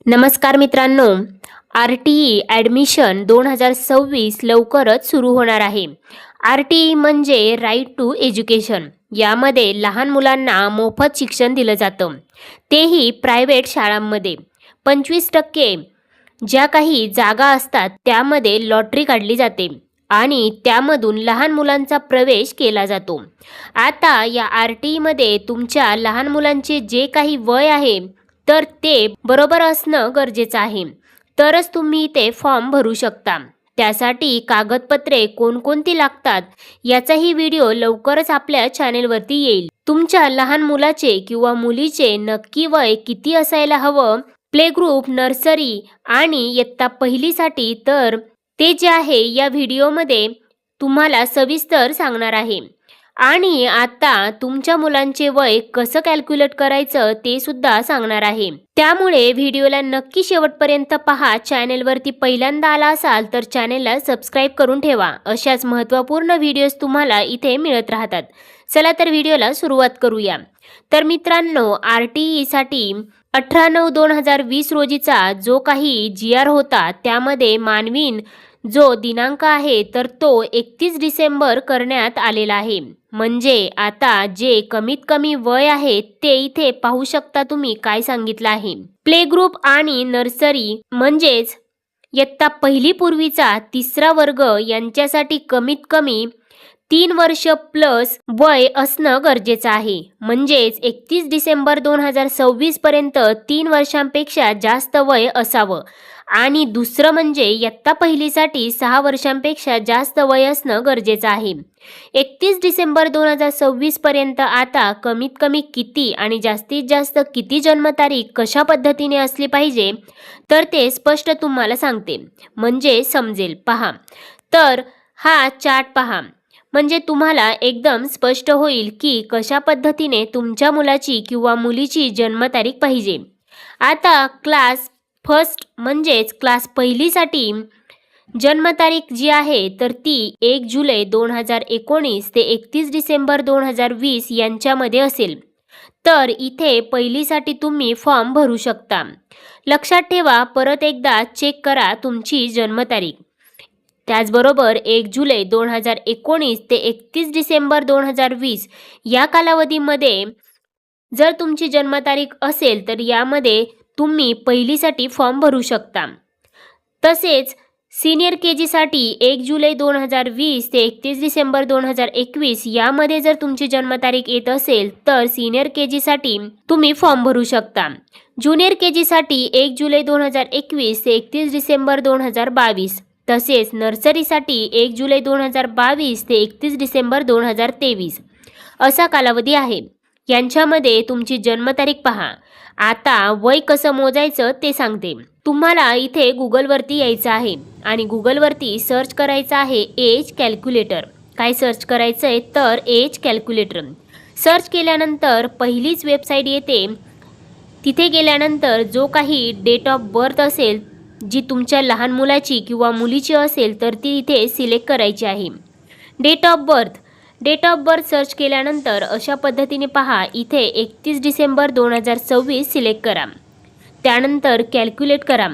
नमस्कार मित्रांनो, RTE admission 2026 लवकरच सुरू होणार आहे. RTE म्हणजे राईट टू एज्युकेशन. यामध्ये लहान मुलांना मोफत शिक्षण दिलं जातं, तेही प्रायव्हेट शाळांमध्ये. 25% ज्या काही जागा असतात त्यामध्ये लॉटरी काढली जाते आणि त्यामधून लहान मुलांचा प्रवेश केला जातो. आता या RTEमध्ये तुमच्या लहान मुलांचे जे काही वय आहे तर ते बरोबर असणं गरजेचं आहे, तरच तुम्ही ते फॉर्म भरू शकता. त्यासाठी कागदपत्रे कोणकोणती लागतात याचाही व्हिडिओ लवकरच आपल्या चॅनेलवरती येईल. तुमच्या लहान मुलाचे किंवा मुलीचे नक्की वय किती असायला हवं, प्ले ग्रुप, नर्सरी आणि इयत्ता पहिलीसाठी, तर ते जे आहे या व्हिडिओमध्ये तुम्हाला सविस्तर सांगणार आहे. आणि आता तुमच्या मुलांचे वय कसं कॅल्क्युलेट करायचं ते सुद्धा सांगणार आहे. त्यामुळे व्हिडिओला नक्की शेवटपर्यंत पहा. चॅनेलवरती पहिल्यांदा आला असाल तर चॅनेलला सबस्क्राईब करून ठेवा. अशाच महत्त्वपूर्ण व्हिडिओज तुम्हाला इथे मिळत राहतात. चला तर व्हिडिओला सुरुवात करूया. तर मित्रांनो, RTEसाठी 18/9/2020 रोजीचा जो काही GR होता त्यामध्ये मानवीन जो दिनांक आहे तर तो 31 डिसेंबर करण्यात आलेला आहे. म्हणजे आता जे कमीत कमी वय आहे ते इथे पाहू शकता तुम्ही काय सांगितलं आहे. प्ले ग्रुप आणि नर्सरी म्हणजेच इयत्ता पहिली पूर्वीचा 3रा वर्ग यांच्यासाठी कमीत कमी 3 वर्ष प्लस वय असणं गरजेचं आहे. म्हणजेच 31 डिसेंबर 2026 पर्यंत 3 वर्षांपेक्षा जास्त वय असावं. आणि दुसरं म्हणजे इयत्ता पहिलीसाठी 6 वर्षांपेक्षा जास्त वय असणं गरजेचं आहे. 31 डिसेंबर 2026 पर्यंत आता कमीत कमी किती आणि जास्तीत जास्त किती जन्मतारीख कशा पद्धतीने असली पाहिजे तर ते स्पष्ट तुम्हाला सांगते, म्हणजे समजेल. पहा, तर हा चार्ट पहा, म्हणजे तुम्हाला एकदम स्पष्ट होईल की कशा पद्धतीने तुमच्या मुलाची किंवा मुलीची जन्मतारीख पाहिजे. आता क्लास फर्स्ट म्हणजेच क्लास पहिलीसाठी जन्मतारीख जी आहे तर ती 1 जुलै 2019 ते 31 डिसेंबर 2020 यांच्यामध्ये असेल. तर इथे पहिलीसाठी तुम्ही फॉर्म भरू शकता. लक्षात ठेवा, परत एकदा चेक करा तुमची जन्मतारीख. त्याचबरोबर 1 जुलै 2019 ते 31 डिसेंबर 2020 या कालावधीमध्ये जर तुमची जन्मतारीख असेल तर यामध्ये तुम्ही पहिलीसाठी फॉर्म भरू शकता. तसेच सिनियर KGसाठी 1 जुलै 2020 ते 31 डिसेंबर 2021 यामध्ये जर तुमची जन्मतारीख येत असेल तर सिनियर KGसाठी तुम्ही फॉर्म भरू शकता. ज्युनियर KGसाठी 1 जुलै 2021 ते 31 डिसेंबर 2022. तसेच नर्सरीसाठी 1 जुलै 2022 ते 31 डिसेंबर 2023 असा कालावधी आहे. यांच्यामध्ये तुमची जन्मतारीख पहा. आता वय कसं मोजायचं ते सांगते. तुम्हाला इथे गुगलवरती यायचं आहे आणि गुगलवरती सर्च करायचं आहे एज कॅल्क्युलेटर. काय सर्च करायचं आहे तर एज कॅल्क्युलेटर. सर्च केल्यानंतर पहिलीच वेबसाईट येते. तिथे गेल्यानंतर जो काही डेट ऑफ बर्थ असेल जी तुमच्या लहान मुलाची किंवा मुलीची असेल तर ती इथे सिलेक्ट करायची आहे. डेट ऑफ बर्थ सर्च केल्यानंतर अशा पद्धतीने पहा, इथे 31 डिसेंबर 2026 सिलेक्ट करा. त्यानंतर कॅल्क्युलेट करा.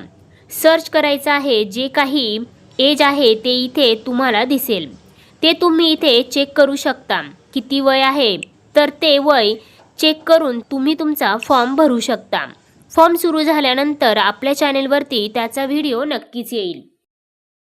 सर्च करायचं आहे जे काही एज आहे ते इथे तुम्हाला दिसेल. ते तुम्ही इथे चेक करू शकता किती वय आहे, तर ते वय चेक करून तुम्ही तुमचा फॉर्म भरू शकता. फॉर्म सुरू झाल्यानंतर आपल्या चॅनेलवरती त्याचा व्हिडिओ नक्कीच येईल.